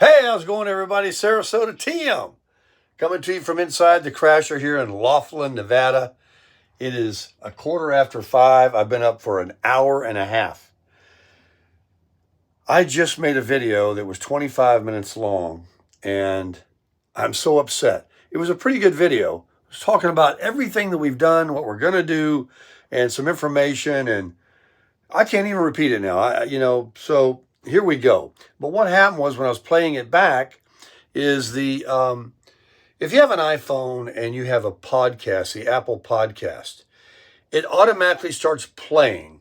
Hey, how's it going, everybody? Sarasota TM coming to you from inside the Crasher here in Laughlin, Nevada. It is 5:15. I've been up for an hour and a half. I just made a video that was 25 minutes long, and I'm so upset. It was a pretty good video. I was talking about everything that we've done, what we're going to do, and some information, and I can't even repeat it now. So here we go. But what happened was when I was playing it back is if you have an iPhone and you have a podcast, the Apple Podcast, it automatically starts playing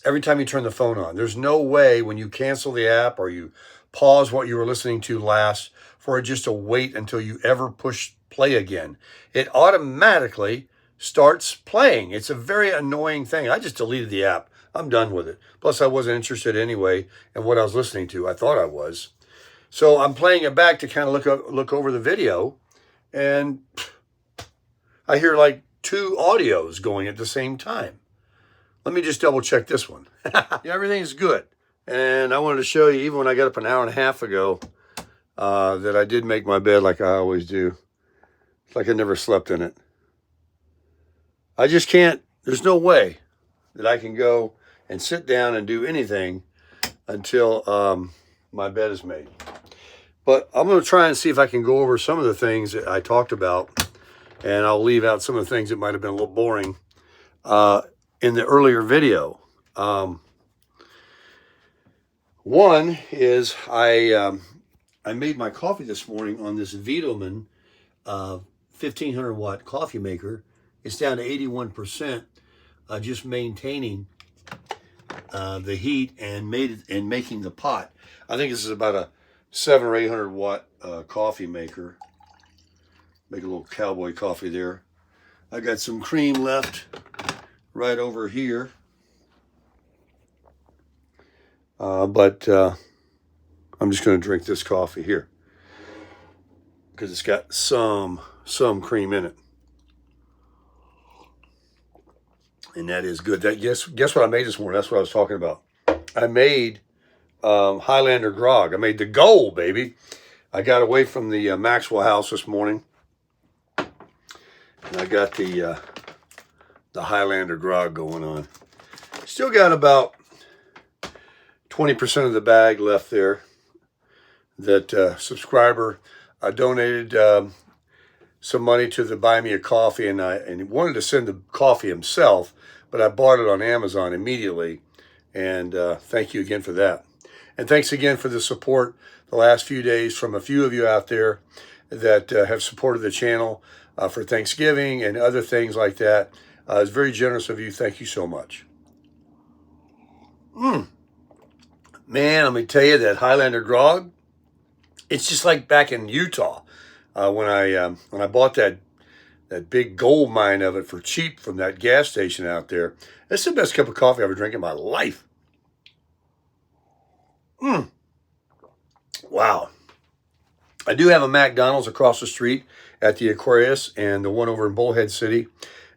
every time you turn the phone on. There's no way when you cancel the app or you pause what you were listening to last for it just to wait until you ever push play again. It automatically starts playing. It's a very annoying thing. I just deleted the app. I'm done with it. Plus, I wasn't interested anyway in what I was listening to. I thought I was. So I'm playing it back to kind of look over the video, and I hear like two audios going at the same time. Let me just double check this one. Yeah, everything's good. And I wanted to show you, even when I got up an hour and a half ago, that I did make my bed like I always do. It's like I never slept in it. I just can't, there's no way that I can go and sit down and do anything until my bed is made. But I'm going to try and see if I can go over some of the things that I talked about, and I'll leave out some of the things that might have been a little boring in the earlier video. One is I made my coffee this morning on this Vitomin 1500 watt coffee maker. It's down to 81%, just maintaining the heat and making the pot. I think this is about a 700 or 800 watt coffee maker. Make a little cowboy coffee there. I got some cream left right over here. But I'm just going to drink this coffee here because it's got some cream in it. And that is good. Guess what I made this morning? That's what I was talking about. I made Highlander grog. I made the gold, baby. I got away from the Maxwell House this morning, and I got the Highlander grog going on. Still got about 20% of the bag left there. That subscriber donated some money to the Buy Me a Coffee, and he wanted to send the coffee himself, but I bought it on Amazon immediately. And thank you again for that. And thanks again for the support the last few days from a few of you out there that have supported the channel for Thanksgiving and other things like that. It's very generous of you. Thank you so much. Man, let me tell you, that Highlander grog, it's just like back in Utah when I bought that big gold mine of it for cheap from that gas station out there. That's the best cup of coffee I've ever drank in my life. Wow. I do have a McDonald's across the street at the Aquarius and the one over in Bullhead City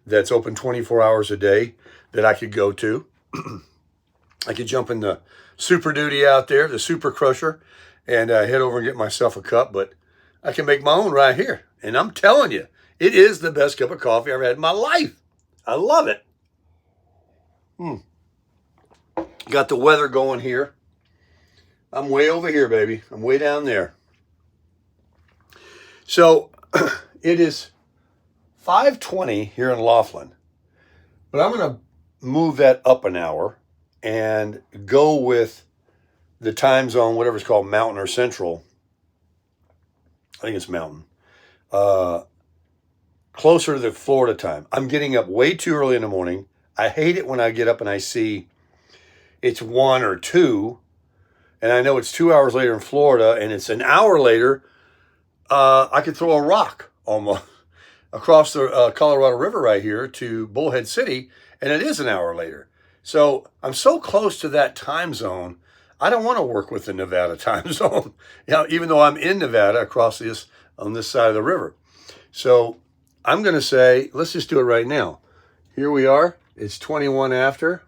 that's open 24 hours a day that I could go to. I could jump in the Super Duty out there, the Super Crusher, and head over and get myself a cup, but I can make my own right here. And I'm telling you, it is the best cup of coffee I've ever had in my life. I love it. Got the weather going here. I'm way over here, baby. I'm way down there. So it is 5:20 here in Laughlin, but I'm going to move that up an hour and go with the time zone, whatever it's called, Mountain or Central. I think it's Mountain. Closer to the Florida time. I'm getting up way too early in the morning. I hate it when I get up and I see it's 1 or 2, and I know it's 2 hours later in Florida, and it's an hour later. I could throw a rock almost across the Colorado River right here to Bullhead City, and it is an hour later. So I'm so close to that time zone. I don't want to work with the Nevada time zone, even though I'm in Nevada across on this side of the river. So I'm going to say, let's just do it right now. Here we are. It's 21 after.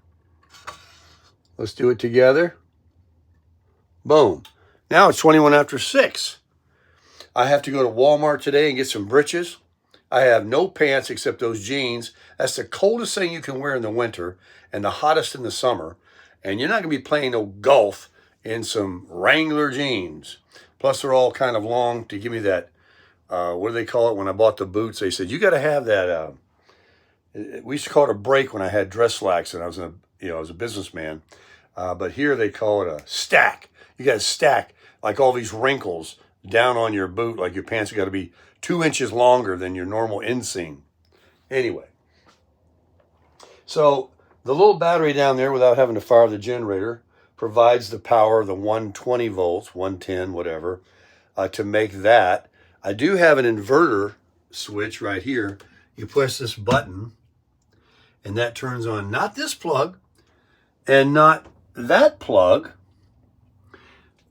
Let's do it together. Boom. Now it's 21 after 6. I have to go to Walmart today and get some britches. I have no pants except those jeans. That's the coldest thing you can wear in the winter and the hottest in the summer. And you're not going to be playing no golf in some Wrangler jeans. Plus, they're all kind of long to give me that, what do they call it? When I bought the boots, they said, you got to have that, we used to call it a break when I had dress slacks and I was a businessman. But here they call it a stack. You got to stack like all these wrinkles down on your boot, like your pants have got to be 2 inches longer than your normal inseam. Anyway, so the little battery down there, without having to fire the generator, provides the power of the 120 volts, 110, whatever, to make that. I do have an inverter switch right here. You push this button, and that turns on not this plug and not that plug,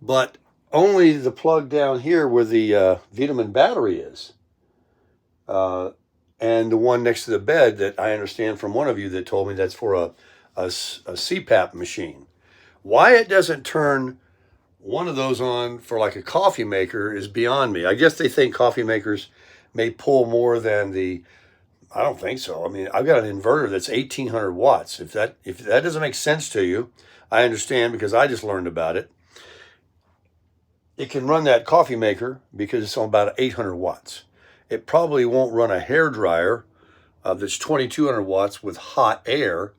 but only the plug down here where the Vitamin battery is. And the one next to the bed that I understand from one of you that told me that's for a CPAP machine. Why it doesn't turn one of those on for like a coffee maker is beyond me. I guess they think coffee makers may pull more than I don't think so. I mean, I've got an inverter that's 1,800 watts. If that doesn't make sense to you, I understand because I just learned about it. It can run that coffee maker because it's on about 800 watts. It probably won't run a hairdryer that's 2,200 watts with hot air,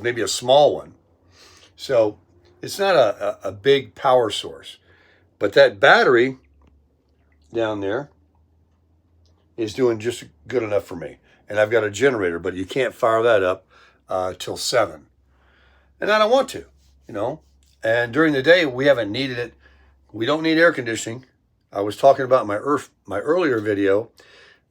maybe a small one. So it's not a big power source. But that battery down there is doing just good enough for me. And I've got a generator, but you can't fire that up till 7. And I don't want to, And during the day, we haven't needed it. We don't need air conditioning. I was talking about my earlier video.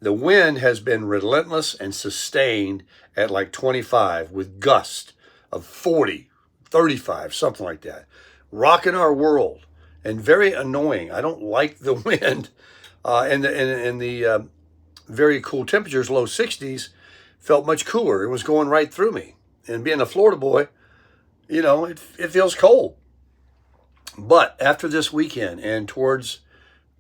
The wind has been relentless and sustained at like 25 with gusts of 40, 35, something like that. Rocking our world and very annoying. I don't like the wind. And the very cool temperatures, low 60s, felt much cooler. It was going right through me. And being a Florida boy, it feels cold. But after this weekend and towards,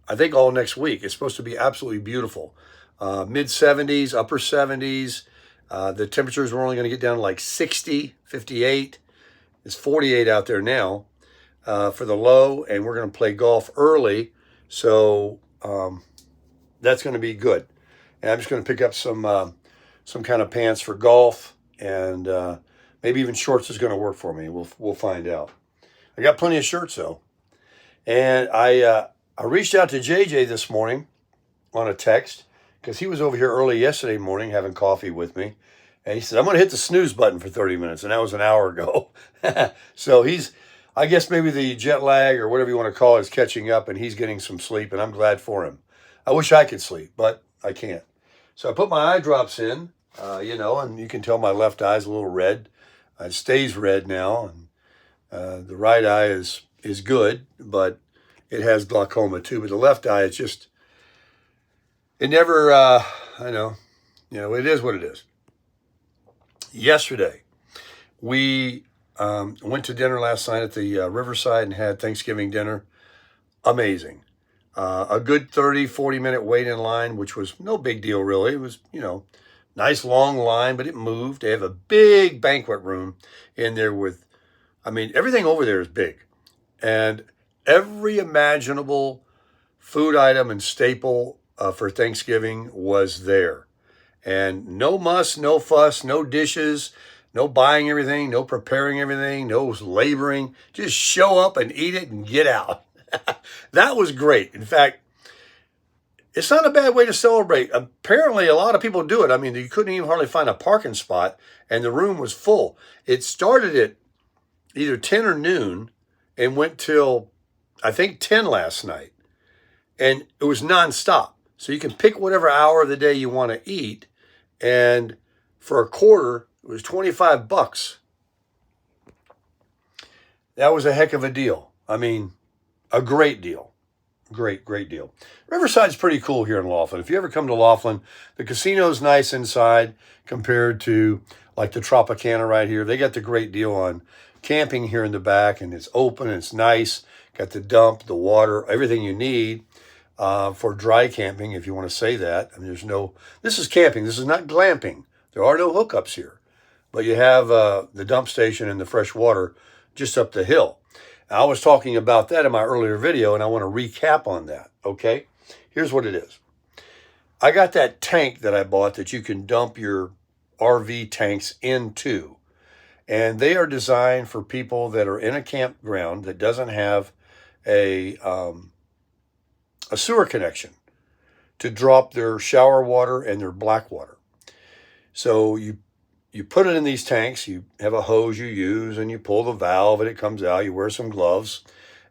I think all next week, it's supposed to be absolutely beautiful. Mid 70s, upper 70s. The temperatures were only going to get down to like 60, 58. It's 48 out there now for the low, and we're going to play golf early. So that's going to be good. And I'm just going to pick up some kind of pants for golf, and maybe even shorts is going to work for me. We'll find out. I got plenty of shirts though. And I reached out to JJ this morning on a text because he was over here early yesterday morning having coffee with me. And he said, I'm going to hit the snooze button for 30 minutes. And that was an hour ago. So I guess maybe the jet lag or whatever you want to call it is catching up and he's getting some sleep. And I'm glad for him. I wish I could sleep, but I can't. So I put my eye drops in, and you can tell my left eye is a little red. It stays red now. And the right eye is good, but it has glaucoma too. But the left eye, it never, it is what it is. Yesterday, we went to dinner last night at the Riverside and had Thanksgiving dinner. Amazing. A good 30, 40-minute wait in line, which was no big deal, really. It was, nice long line, but it moved. They have a big banquet room in there with, everything over there is big. And every imaginable food item and staple for Thanksgiving was there. And no muss, no fuss, no dishes, no buying everything, no preparing everything, no laboring. Just show up and eat it and get out. That was great. In fact, it's not a bad way to celebrate. Apparently, a lot of people do it. You couldn't even hardly find a parking spot, and the room was full. It started at either 10 or noon and went till, I think, 10 last night. And it was nonstop. So you can pick whatever hour of the day you want to eat. And for a quarter, it was $25. That was a heck of a deal. A great deal. Great deal. Riverside's pretty cool here in Laughlin. If you ever come to Laughlin, the casino's nice inside compared to like the Tropicana right here. They got the great deal on camping here in the back, and it's open, and it's nice. got the dump, the water, everything you need for dry camping, if you want to say that. I mean, this is camping. This is not glamping. There are no hookups here. But you have the dump station and the fresh water just up the hill. Now, I was talking about that in my earlier video, and I want to recap on that, okay? Here's what it is. I got that tank that I bought that you can dump your RV tanks into. And they are designed for people that are in a campground that doesn't have a sewer connection to drop their shower water and their black water. So you put it in these tanks, you have a hose you use, and you pull the valve and it comes out. You wear some gloves,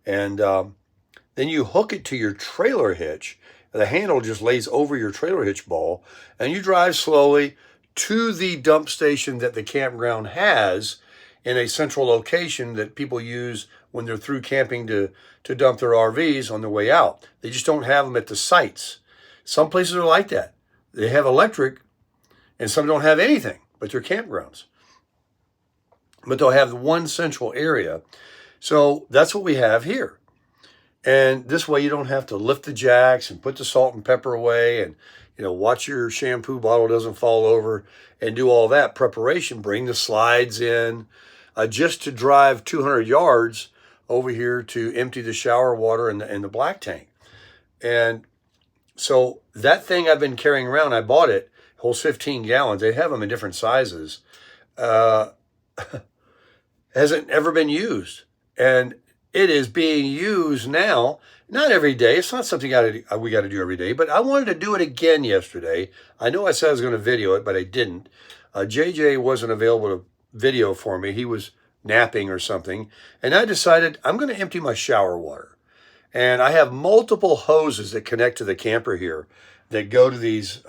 and then you hook it to your trailer hitch. The handle just lays over your trailer hitch ball, and you drive slowly to the dump station that the campground has in a central location that people use when they're through camping to dump their RVs on their way out. They just don't have them at the sites. Some places are like that. They have electric, and some don't have anything but their campgrounds. But they'll have one central area. So that's what we have here. And this way you don't have to lift the jacks and put the salt and pepper away and watch your shampoo bottle doesn't fall over and do all that preparation. Bring the slides in just to drive 200 yards over here to empty the shower water in the black tank. And so that thing I've been carrying around, I bought it, holds 15 gallons. They have them in different sizes. Hasn't ever been used. And it is being used now, not every day. It's not something we got to do every day, but I wanted to do it again yesterday. I know I said I was going to video it, but I didn't. JJ wasn't available to video for me. He was napping or something. And I decided I'm going to empty my shower water. And I have multiple hoses that connect to the camper here that go to these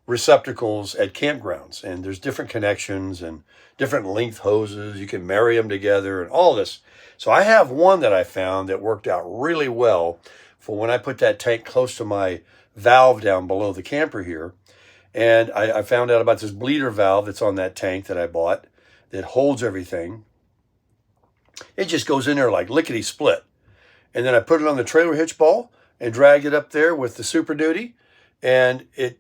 receptacles at campgrounds. And there's different connections and different length hoses. You can marry them together and all this. So I have one that I found that worked out really well for when I put that tank close to my valve down below the camper here. And I found out about this bleeder valve that's on that tank that I bought that holds everything. It just goes in there like lickety split. And then I put it on the trailer hitch ball and drag it up there with the Super Duty. And it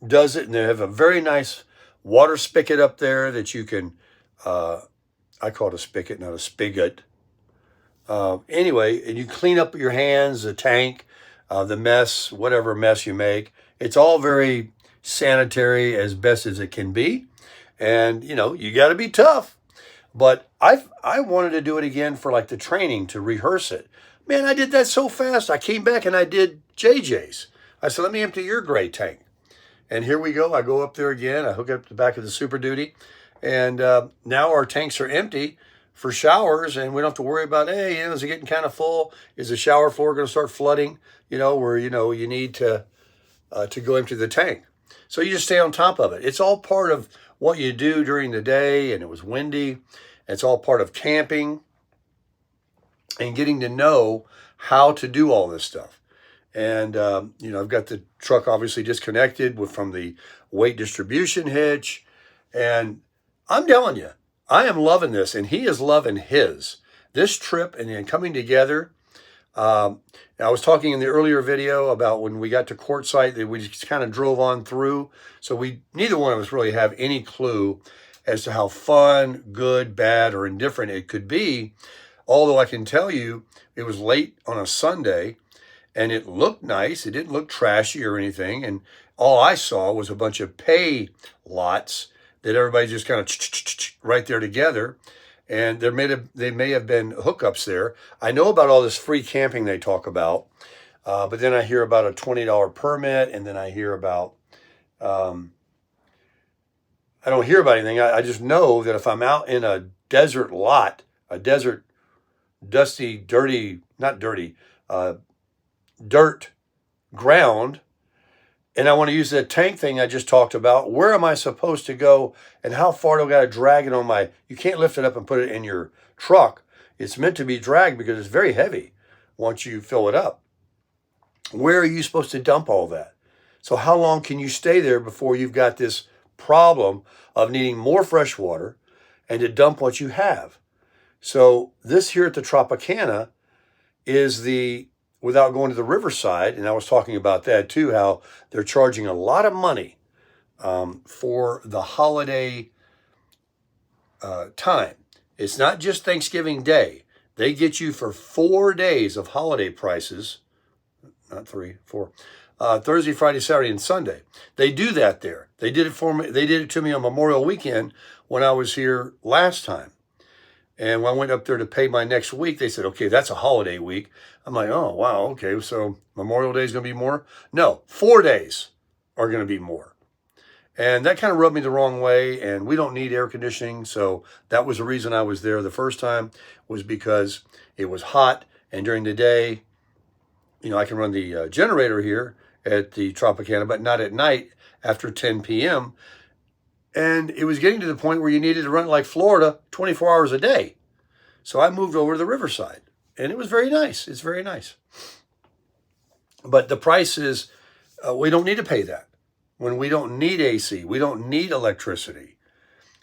does it. And they have a very nice water spigot up there that you can... I call it a spigot, not a spigot. Anyway, and you clean up your hands, the tank, the mess, whatever mess you make. It's all very sanitary as best as it can be. And, you got to be tough. But I wanted to do it again for like the training to rehearse it. Man, I did that so fast. I came back and I did JJ's. I said, let me empty your gray tank. And here we go. I go up there again. I hook up the back of the Super Duty. And now our tanks are empty for showers, and we don't have to worry about, hey, is it getting kind of full? Is the shower floor going to start flooding? Where you need to go empty the tank. So you just stay on top of it. It's all part of what you do during the day, and it was windy. It's all part of camping and getting to know how to do all this stuff. And I've got the truck obviously disconnected from the weight distribution hitch, and I'm telling you, I am loving this, and he is loving his. This trip and then coming together. I was talking in the earlier video about when we got to Quartzsite that we just kind of drove on through. So neither one of us really have any clue as to how fun, good, bad, or indifferent it could be. Although I can tell you it was late on a Sunday, and it looked nice. It didn't look trashy or anything. And all I saw was a bunch of pay lots that everybody just kind of right there together. And they may have been hookups there. I know about all this free camping they talk about, but then I hear about a $20 permit, and then I hear about, I don't hear about anything. I just know that if I'm out in a desert lot, a desert, dusty, dirty, not dirty, dirt ground, and I want to use that tank thing I just talked about, where am I supposed to go and how far do I got to drag it on you can't lift it up and put it in your truck. It's meant to be dragged because it's very heavy once you fill it up. Where are you supposed to dump all that? So how long can you stay there before you've got this problem of needing more fresh water and to dump what you have? So this here at the Tropicana is without going to the Riverside, and I was talking about that too, how they're charging a lot of money for the holiday time. It's not just Thanksgiving Day. They get you for 4 days of holiday prices, not 3, 4, Thursday, Friday, Saturday, and Sunday. They do that there. They did it for me. They did it to me on Memorial Weekend when I was here last time. And when I went up there to pay my next week, they said, okay, that's a holiday week. I'm like, oh, wow, okay, so Memorial Day is going to be more? No, 4 days are going to be more. And that kind of rubbed me the wrong way, and we don't need air conditioning, so that was the reason I was there the first time, was because it was hot, and during the day, I can run the generator here at the Tropicana, but not at night after 10 p.m., and it was getting to the point where you needed to run it like Florida 24 hours a day. So I moved over to the Riverside, and it was very nice. It's very nice. But the price is, we don't need to pay that. When we don't need AC, we don't need electricity.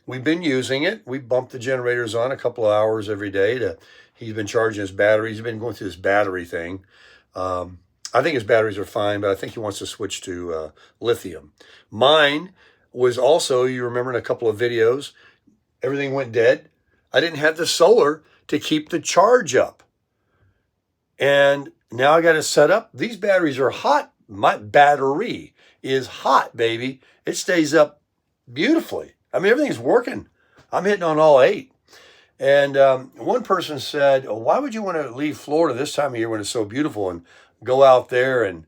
We've been using it. We bump the generators on a couple of hours every day. He's been charging his batteries. He's been going through this battery thing. I think his batteries are fine, but I think he wants to switch to lithium. Mine was also, you remember in a couple of videos, everything went dead. I didn't have the solar to keep the charge up. And now I got it set up. These batteries are hot. My battery is hot, baby. It stays up beautifully. I mean, everything's working. I'm hitting on all 8. And one person said, oh, why would you want to leave Florida this time of year when it's so beautiful and go out there and,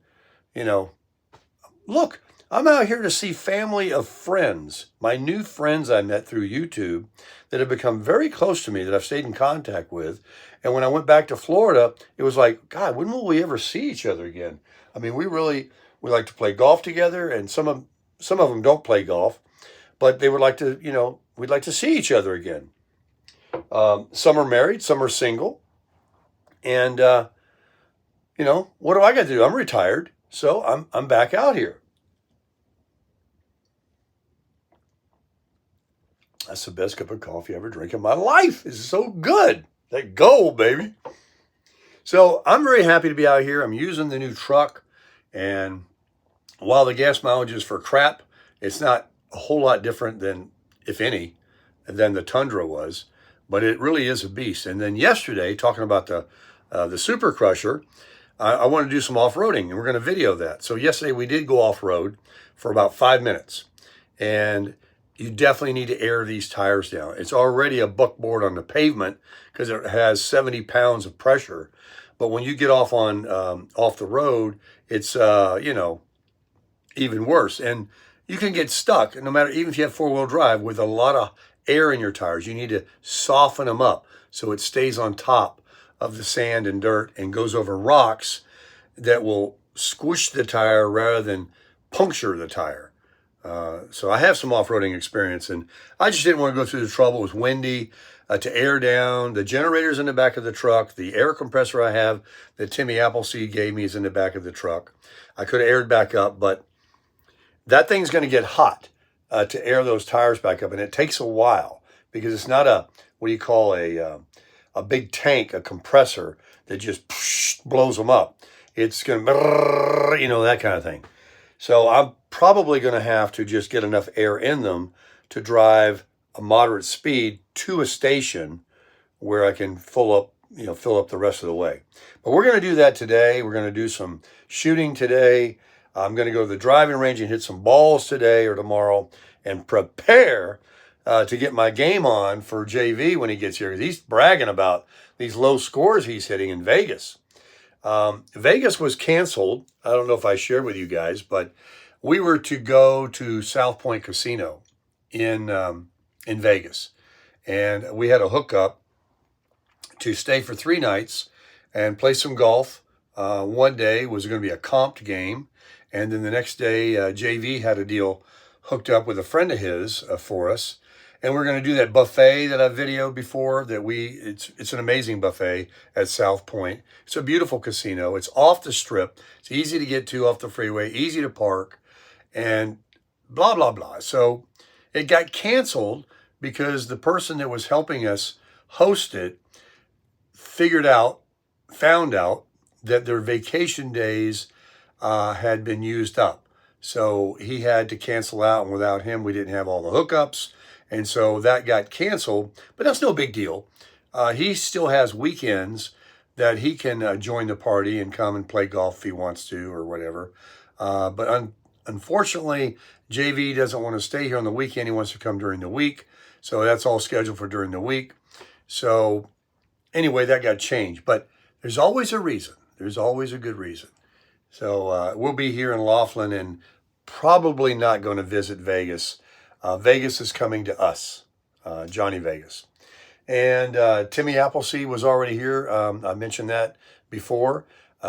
look, I'm out here to see family of friends, my new friends I met through YouTube that have become very close to me, that I've stayed in contact with. And when I went back to Florida, it was like, God, when will we ever see each other again? I mean, we like to play golf together, and some of them don't play golf, but they would like to, we'd like to see each other again. Some are married, some are single. And, what do I got to do? I'm retired, so I'm back out here. That's the best cup of coffee I ever drank in my life. It's so good. That gold, baby. So I'm very happy to be out here. I'm using the new truck. And while the gas mileage is for crap, it's not a whole lot different than, if any, than the Tundra was. But it really is a beast. And then yesterday, talking about the Super Crusher, I wanted to do some off-roading, and we're going to video that. So yesterday we did go off-road for about 5 minutes. And you definitely need to air these tires down. It's already a buckboard on the pavement because it has 70 pounds of pressure. But when you get off the road, it's, even worse. And you can get stuck, no matter, even if you have 4-wheel drive, with a lot of air in your tires. You need to soften them up so it stays on top of the sand and dirt and goes over rocks that will squish the tire rather than puncture the tire. So I have some off-roading experience, and I just didn't want to go through the trouble. It was windy, to air down. The generator's in the back of the truck. The air compressor I have that Timmy Appleseed gave me is in the back of the truck. I could have aired back up, but that thing's going to get hot to air those tires back up, and it takes a while because it's not a big tank, a compressor that just blows them up. It's going to, that kind of thing. So I'm probably going to have to just get enough air in them to drive a moderate speed to a station where I can fill up the rest of the way. But we're going to do that today. We're going to do some shooting today. I'm going to go to the driving range and hit some balls today or tomorrow and prepare to get my game on for JV when he gets here. He's bragging about these low scores he's hitting in Vegas. Vegas was canceled. I don't know if I shared with you guys, but we were to go to South Point Casino in Vegas, and we had a hookup to stay for 3 nights and play some golf. One day was going to be a comped game, and then the next day JV had a deal hooked up with a friend of his for us. And we're going to do that buffet that I videoed before. It's an amazing buffet at South Point. It's a beautiful casino. It's off the strip. It's easy to get to off the freeway, easy to park, and blah, blah, blah. So it got canceled because the person that was helping us hosted found out that their vacation days had been used up. So he had to cancel out, and without him, we didn't have all the hookups. And so that got canceled, but that's no big deal. He still has weekends that he can join the party and come and play golf if he wants to or whatever. But unfortunately, JV doesn't want to stay here on the weekend. He wants to come during the week. So that's all scheduled for during the week. So anyway, that got changed. But there's always a reason. There's always a good reason. So we'll be here in Laughlin and probably not going to visit Vegas. Vegas is coming to us, Johnny Vegas. And Timmy Appleseed was already here. I mentioned that before.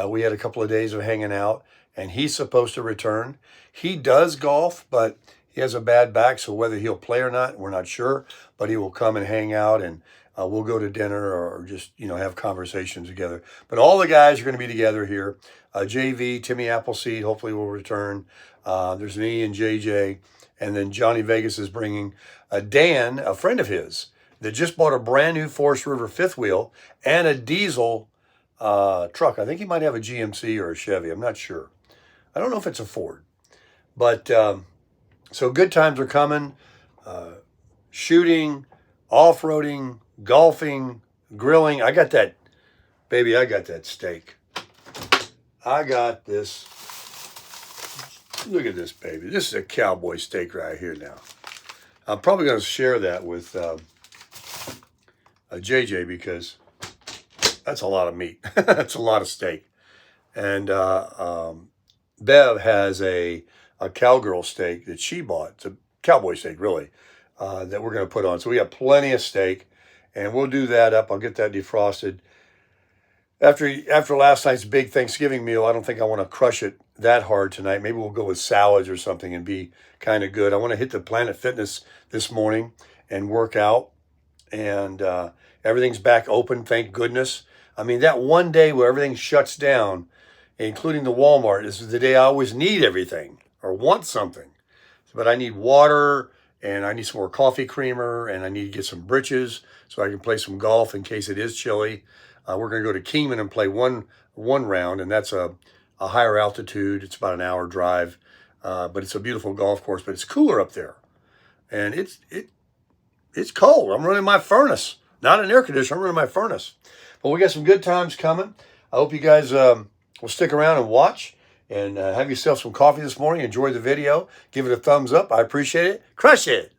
We had a couple of days of hanging out, and he's supposed to return. He does golf, but he has a bad back, so whether he'll play or not, we're not sure. But he will come and hang out, and we'll go to dinner or just, have conversations together. But all the guys are going to be together here. JV, Timmy Appleseed, hopefully will return. There's me and JJ. And then Johnny Vegas is bringing Dan, a friend of his, that just bought a brand new Forest River fifth wheel and a diesel truck. I think he might have a GMC or a Chevy. I'm not sure. I don't know if it's a Ford. But so good times are coming. Shooting, off-roading, golfing, grilling. I got that, baby, I got that steak. I got this. Look at this, baby. This is a cowboy steak right here now. I'm probably going to share that with JJ because that's a lot of meat. That's a lot of steak. And Bev has a cowgirl steak that she bought. It's a cowboy steak, really, that we're going to put on. So we have plenty of steak, and we'll do that up. I'll get that defrosted. After last night's big Thanksgiving meal, I don't think I want to crush it that hard tonight. Maybe we'll go with salads or something and be kind of good. I want to hit the Planet Fitness this morning and work out. And everything's back open, thank goodness. I mean, that one day where everything shuts down, including the Walmart, is the day I always need everything or want something. But I need water, and I need some more coffee creamer, and I need to get some britches so I can play some golf in case it is chilly. We're going to go to Kingman and play one round, and that's a higher altitude. It's about an hour drive, but it's a beautiful golf course. But it's cooler up there, and it's cold. I'm running my furnace, not an air conditioner. I'm running my furnace. But we got some good times coming. I hope you guys will stick around and watch, and have yourself some coffee this morning. Enjoy the video. Give it a thumbs up. I appreciate it. Crush it.